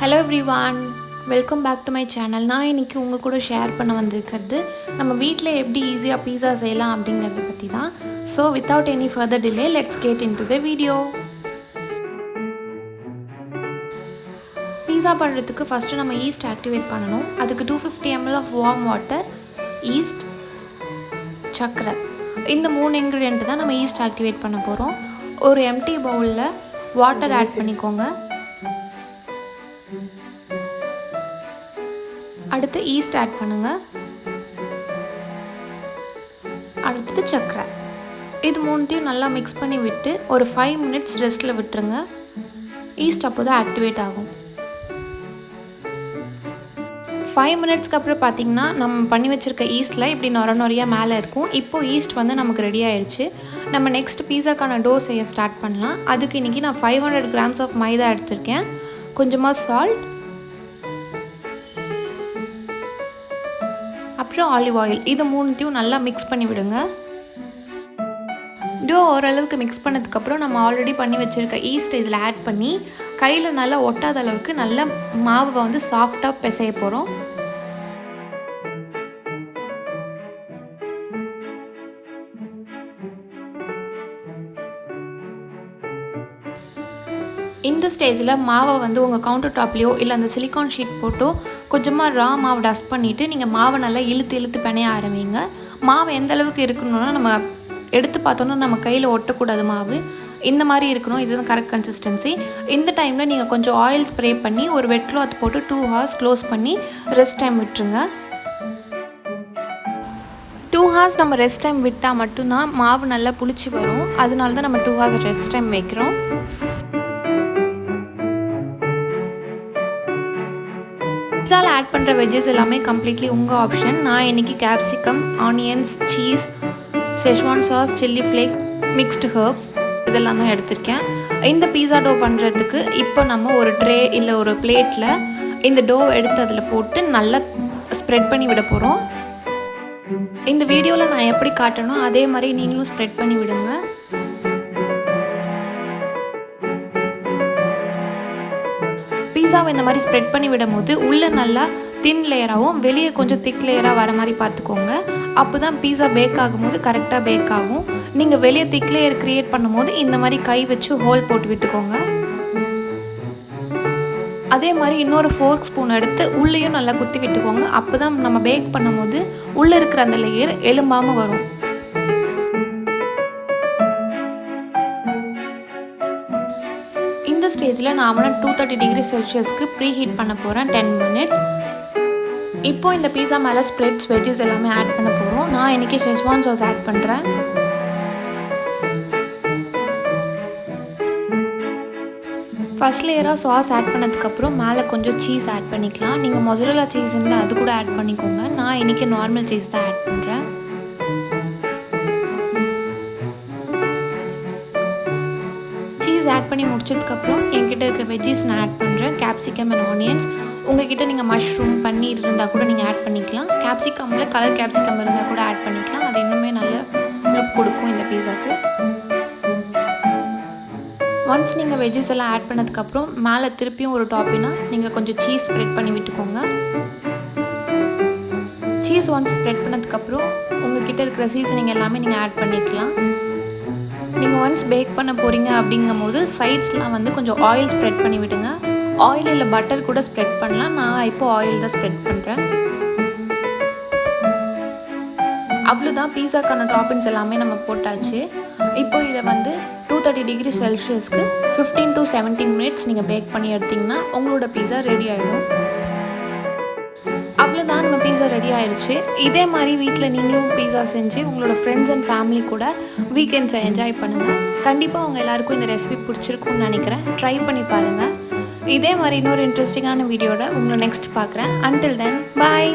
Hello everyone, welcome back to my channel. நான் இன்னைக்கு உங்க கூட ஷேர் பண்ண வந்திருக்கிறது நம்ம வீட்ல எப்படி ஈஸியா பீஸா செய்யலாம் அப்படிங்கறத பத்தி தான். So without any further delay, let's get into the video. பீஸா பண்றதுக்கு first நம்ம yeast activate பண்ணனும். அதுக்கு 250 ml of warm water, yeast, சக்கரை. இந்த மூணு ingredient தான் நம்ம yeast activate பண்ண போறோம். ஒரு empty bowlல water add பண்ணிக்கோங்க. அடுத்து ஈஸ்ட் ஆட் பண்ணுங்க. அடுத்து சக்கரை. இது மூணுத்தையும் நல்லா மிக்ஸ் பண்ணி விட்டு ஒரு 5 minutes ரெஸ்ட்ல விட்டுருங்க. ஈஸ்ட் அப்போதான் ஆக்டிவேட் ஆகும். 5 minutesக்கு அப்புறம் பாத்தீங்கன்னா நம்ம பண்ணி வச்சிருக்க ஈஸ்ட்ல இப்படி நொரநொரியா மேலே இருக்கும். இப்போ ஈஸ்ட் வந்து நமக்கு ரெடி ஆயிருச்சு. நம்ம நெக்ஸ்ட் பீஸாக்கான டோ செய்ய ஸ்டார்ட் பண்ணலாம். அதுக்கு இன்னைக்கு நான் 500 grams of மைதா எடுத்துர்க்கேன். கொஞ்சமா salt, அப்புறம் ஆலிவ் ஆயில், இது மூணுத்தையும் நல்லா மிக்ஸ் பண்ணி விடுங்க. டோ ஓரளவுக்கு மிக்ஸ் பண்ணதுக்கு அப்புறம் நம்ம ஆல்ரெடி பண்ணி வச்சிருக்க ஈஸ்ட் இதில் ஆட் பண்ணி கையில் நல்லா ஒட்டாத அளவுக்கு நல்லா மாவை வந்து சாஃப்டாக பிசைய போகிறோம். இந்த ஸ்டேஜில் மாவை வந்து உங்கள் கவுண்டர் டாப்லேயோ இல்லை அந்த சிலிக்கான் ஷீட் போட்டோ கொஞ்சமாக ரா மாவு டஸ்ட் பண்ணிவிட்டு நீங்கள் மாவை நல்லா இழுத்து பிணைய ஆரம்பிங்க. மாவு எந்த அளவுக்கு இருக்கணும்னா நம்ம எடுத்து பார்த்தோன்னா நம்ம கையில் ஒட்டக்கூடாது. மாவு இந்த மாதிரி இருக்கணும். இதுதான் கரெக்ட் கன்சிஸ்டன்சி. இந்த டைமில் நீங்கள் கொஞ்சம் ஆயில் ஸ்ப்ரே பண்ணி ஒரு வெட் கிளாத் போட்டு 2 hours க்ளோஸ் பண்ணி ரெஸ்ட் டைம் விட்டுருங்க. 2 hours நம்ம ரெஸ்ட் டைம் விட்டால் மட்டும்தான் மாவு நல்லா புளிச்சு வரும். அதனால தான் நம்ம 2 hours ரெஸ்ட் டைம் வைக்கிறோம். பீஸாவில் ஆட் பண்ணுற வெஜ்ஜஸ் எல்லாமே கம்ப்ளீட்லி உங்கள் ஆப்ஷன். நான் இன்றைக்கி capsicum, onions, cheese, Schezwan sauce, chilli flake, mixed herbs இதெல்லாம் தான் எடுத்திருக்கேன். இந்த பீஸா டோ பண்ணுறதுக்கு இப்போ நம்ம ஒரு ட்ரே இல்லை ஒரு பிளேட்டில் இந்த டோ எடுத்து அதில் போட்டு நல்லா ஸ்ப்ரெட் பண்ணி விட போகிறோம். இந்த வீடியோவில் நான் எப்படி காட்டணும் அதே மாதிரி நீங்களும் ஸ்ப்ரெட் பண்ணி விடுங்க. பீஸாவை இந்த மாதிரி ஸ்ப்ரெட் பண்ணி விடும் போது உள்ளே நல்லா தின் லேயராகவும் வெளியே கொஞ்சம் திக் லேயராக வர மாதிரி பார்த்துக்கோங்க. அப்போ தான் பீஸா பேக் ஆகும்போது கரெக்டாக பேக் ஆகும். நீங்கள் வெளியே திக் லேயர் க்ரியேட் பண்ணும்போது இந்த மாதிரி கை வச்சு ஹோல் போட்டு விட்டுக்கோங்க. அதே மாதிரி இன்னொரு ஃபோர்க் ஸ்பூன் எடுத்து உள்ளேயும் நல்லா குத்தி விட்டுக்கோங்க. அப்போ தான் நம்ம பேக் பண்ணும்போது உள்ளே இருக்கிற அந்த லேயர் எலும்பாமல் வரும். இந்த ஸ்டேஜில் நான் 230 degree Celsiusக்கு ப்ரீ ஹீட் பண்ண போகிறேன் 10 minutes. இப்போ இந்த பீஸா மேலே ஸ்ப்ரெட்ஸ் வெஜ்ஜஸ் எல்லாமே ஆட் பண்ண போகிறோம். நான் இன்றைக்கி ஷெஸ்வான் சாஸ் ஆட் பண்ணுறேன். ஃபர்ஸ்ட் லேயராக சாஸ் ஆட் பண்ணதுக்கப்புறம் மேலே கொஞ்சம் சீஸ் ஆட் பண்ணிக்கலாம். நீங்கள் மொசரல்லா சீஸ் இருந்தால் அது கூட ஆட் பண்ணிக்கோங்க. நான் இன்றைக்கி நார்மல் சீஸ் தான் ஆட் பண்ணுறேன். ஆட் பண்ணி முடிச்சதுக்கப்புறம் என்கிட்ட இருக்க வெஜ்ஜஸ் நான் ஆட் பண்ணுறேன். Capsicum and onions. உங்ககிட்ட நீங்கள் மஷ்ரூம், பன்னீர் இருந்தால் கூட நீங்கள் ஆட் பண்ணிக்கலாம். கேப்சிகமில் கலர் கேப்சிகம் இருந்தால் கூட ஆட் பண்ணிக்கலாம். அது இன்னுமே நல்ல லுக் கொடுக்கும் இந்த பீஸாக்கு. ஒன்ஸ் நீங்கள் வெஜ்ஜஸ் எல்லாம் ஆட் பண்ணதுக்கப்புறம் மேலே திருப்பியும் ஒரு டாப்பிங்காக நீங்கள் கொஞ்சம் சீஸ் ஸ்ப்ரெட் பண்ணி விட்டுக்கோங்க. சீஸ் ஒன்ஸ் ஸ்ப்ரெட் பண்ணதுக்கப்புறம் உங்ககிட்ட இருக்கிற சீசனிங் எல்லாமே நீங்கள் ஆட் பண்ணிக்கலாம். நீங்கள் ஒன்ஸ் பேக் பண்ண போகிறீங்க அப்படிங்கும் போது சைட்ஸ்லாம் வந்து கொஞ்சம் ஆயில் ஸ்ப்ரெட் பண்ணி விடுங்க. ஆயில் இல்லை பட்டர் கூட ஸ்ப்ரெட் பண்ணலாம். நான் இப்போ ஆயில் தான் ஸ்ப்ரெட் பண்ணுறேன். அவ்வளோதான், பீஸாக்கான டாப்பிங்ஸ் எல்லாமே நம்ம போட்டாச்சு. இப்போ இதை வந்து 230 degree Celsiusக்கு 15 to 17 minutes நீங்கள் பேக் பண்ணி எடுத்திங்கன்னா உங்களோட பீஸா ரெடி ஆகிடும். அவ்வளோதான், நம்ம பீஸா ரெடி ஆயிடுச்சு. இதே மாதிரி வீட்டில் நீங்களும் பீஸா செஞ்சு உங்களோட ஃப்ரெண்ட்ஸ் அண்ட் ஃபேமிலி கூட வீக்கெண்ட்ஸை என்ஜாய் பண்ணுங்கள். கண்டிப்பாக அவங்க எல்லாருக்கும் இந்த ரெசிபி பிடிச்சிருக்கும்னு நினைக்கிறேன். ட்ரை பண்ணி பாருங்கள். இதே மாதிரி இன்னொரு இன்ட்ரெஸ்டிங்கான வீடியோட உங்களை நெக்ஸ்ட் பார்க்குறேன். அன்டில் தென், பாய்.